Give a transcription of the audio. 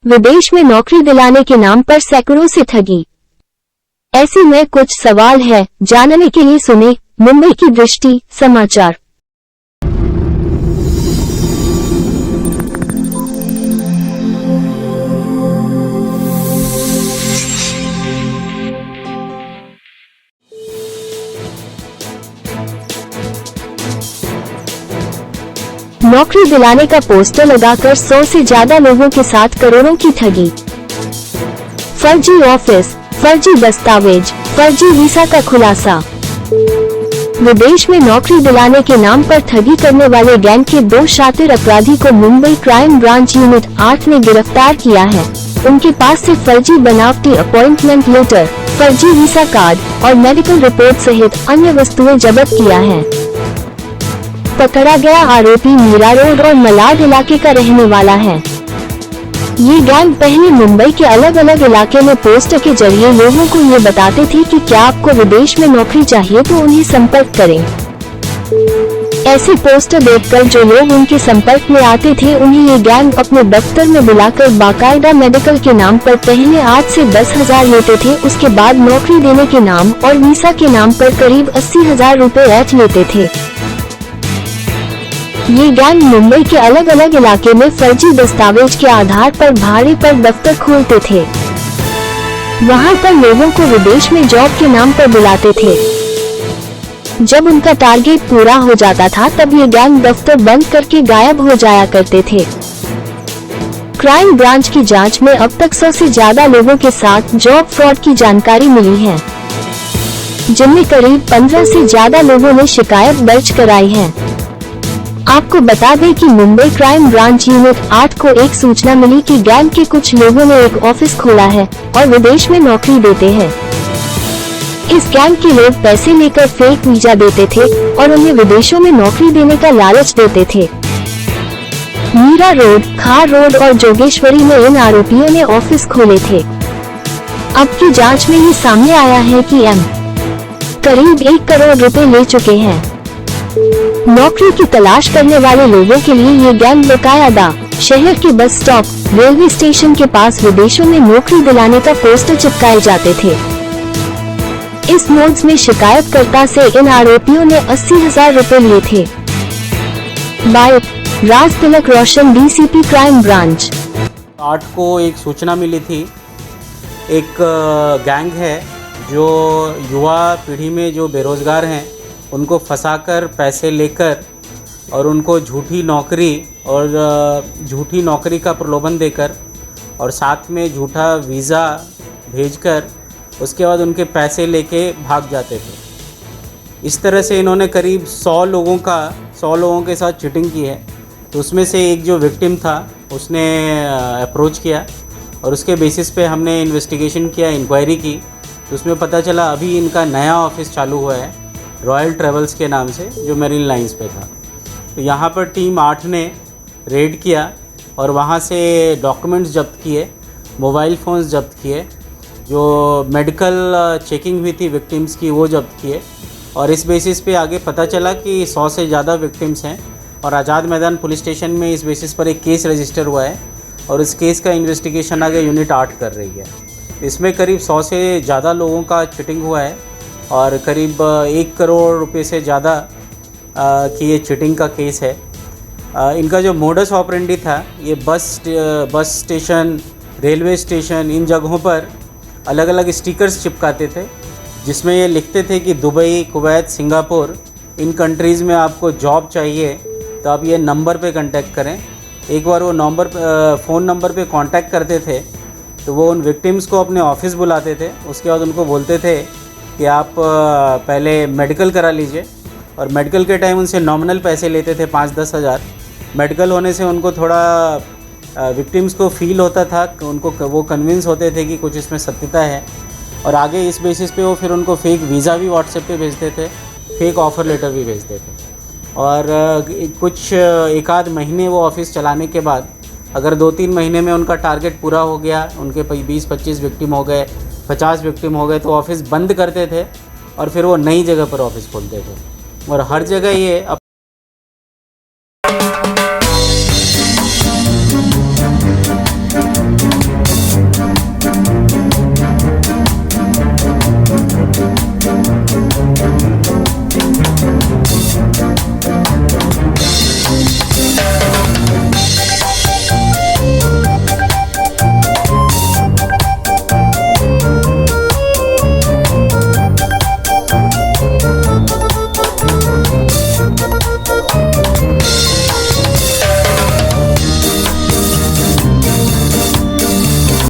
विदेश में नौकरी दिलाने के नाम पर सैकड़ों से ठगी। ऐसे में कुछ सवाल है, जानने के लिए सुने मुंबई की दृष्टि समाचार। नौकरी दिलाने का पोस्टर लगाकर 100 से ज्यादा लोगों के साथ करोड़ों की ठगी। फर्जी ऑफिस, फर्जी दस्तावेज, फर्जी वीजा का खुलासा। विदेश में नौकरी दिलाने के नाम पर ठगी करने वाले गैंग के 2 शातिर अपराधी को मुंबई क्राइम ब्रांच यूनिट 8 ने गिरफ्तार किया है। उनके पास से फर्जी बनावटी अपॉइंटमेंट लेटर, फर्जी वीजा कार्ड और मेडिकल रिपोर्ट सहित अन्य वस्तुएं जब्त किया है। पकड़ा गया आरोपी मीरा रोड और मलाड इलाके का रहने वाला है। ये गैंग पहले मुंबई के अलग अलग इलाके में पोस्टर के जरिए लोगों को ये बताते थे कि क्या आपको विदेश में नौकरी चाहिए तो उन्हें संपर्क करें। ऐसे पोस्टर देखकर जो लोग उनके संपर्क में आते थे उन्हें ये गैंग अपने दफ्तर में बुलाकर बाकायदा मेडिकल के नाम पर पहले 8 से 10,000 लेते थे। उसके बाद नौकरी देने के नाम और वीसा के नाम पर करीब 80,000 रुपए ऐट लेते थे। ये गैंग मुंबई के अलग अलग इलाके में फर्जी दस्तावेज के आधार पर भाड़े पर दफ्तर खोलते थे। वहां पर लोगों को विदेश में जॉब के नाम पर बुलाते थे। जब उनका टारगेट पूरा हो जाता था तब ये गैंग दफ्तर बंद करके गायब हो जाया करते थे। क्राइम ब्रांच की जांच में अब तक 100 से ज्यादा लोगों के साथ जॉब फ्रॉड की जानकारी मिली है, जिनमें करीब 15 से ज्यादा लोगों ने शिकायत दर्ज कराई है। आपको बता दें कि मुंबई क्राइम ब्रांच यूनिट 8 को एक सूचना मिली कि गैंग के कुछ लोगों ने एक ऑफिस खोला है और विदेश में नौकरी देते हैं। इस गैंग के लोग पैसे लेकर फेक वीजा देते थे और उन्हें विदेशों में नौकरी देने का लालच देते थे। मीरा रोड, खार रोड और जोगेश्वरी में इन आरोपियों ने ऑफिस खोले थे। अब की जांच में ये सामने आया है कि करीब 1 करोड़ रुपए ले चुके हैं। नौकरी की तलाश करने वाले लोगों के लिए ये गैंग बाकायदा शहर के बस स्टॉप, रेलवे स्टेशन के पास विदेशों में नौकरी दिलाने का पोस्टर चिपकाए जाते थे। इस नोट्स में शिकायतकर्ता से इन आरोपियों ने 80,000 रुपए लिए थे। Bye Raj Tilak Roshan, DCP crime branch. 8 को एक सूचना मिली थी। एक गैंग है जो युवा पीढ़ी में जो बेरोजगार हैं उनको फंसाकर पैसे लेकर और उनको झूठी नौकरी का प्रलोभन देकर और साथ में झूठा वीज़ा भेजकर उसके बाद उनके पैसे लेके भाग जाते थे। इस तरह से इन्होंने करीब 100 लोगों के साथ चीटिंग की है। तो उसमें से एक जो विक्टिम था उसने अप्रोच किया और उसके बेसिस पे हमने इन्वेस्टिगेशन किया, इंक्वायरी की। तो उसमें पता चला अभी इनका नया ऑफिस चालू हुआ है रॉयल ट्रेवल्स के नाम से, जो मेरीन लाइंस पे था। तो यहाँ पर टीम 8 ने रेड किया और वहाँ से डॉक्यूमेंट्स जब्त किए, मोबाइल फ़ोन्स जब्त किए, जो मेडिकल चेकिंग हुई थी विक्टिम्स की वो जब्त किए। और इस बेसिस पे आगे पता चला कि 100 से ज़्यादा विक्टिम्स हैं और आज़ाद मैदान पुलिस स्टेशन में इस बेसिस पर एक केस रजिस्टर हुआ है और इस केस का इन्वेस्टिगेशन आगे यूनिट 8 कर रही है। इसमें करीब 100 से ज़्यादा लोगों का चीटिंग हुआ है और करीब 1 करोड़ रुपए से ज़्यादा की ये चीटिंग का केस है। इनका जो मोडस ऑपरेंडी था, ये बस स्टेशन, रेलवे स्टेशन, इन जगहों पर अलग अलग स्टिकर्स चिपकाते थे जिसमें ये लिखते थे कि दुबई, कुवैत, सिंगापुर इन कंट्रीज़ में आपको जॉब चाहिए तो आप ये नंबर पे कांटेक्ट करें। एक बार वो फ़ोन नंबर पे कांटेक्ट करते थे तो वो उन विक्टिम्स को अपने ऑफिस बुलाते थे। उसके बाद उनको बोलते थे कि आप पहले मेडिकल करा लीजिए और मेडिकल के टाइम उनसे नॉमिनल पैसे लेते थे 5-10 हज़ार। मेडिकल होने से उनको थोड़ा विक्टिम्स को फील होता था, उनको वो कन्विंस होते थे कि कुछ इसमें सत्यता है और आगे इस बेसिस पे वो फिर उनको फेक वीज़ा भी व्हाट्सएप पे भेजते थे, फेक ऑफ़र लेटर भी भेजते थे। और कुछ 1 आध महीने वो ऑफिस चलाने के बाद अगर 2-3 महीने में उनका टारगेट पूरा हो गया, उनके 20-25 विक्टिम हो गए, 50 विक्टिम हो गए, तो ऑफिस बंद करते थे और फिर वो नई जगह पर ऑफिस खोलते थे और हर जगह ये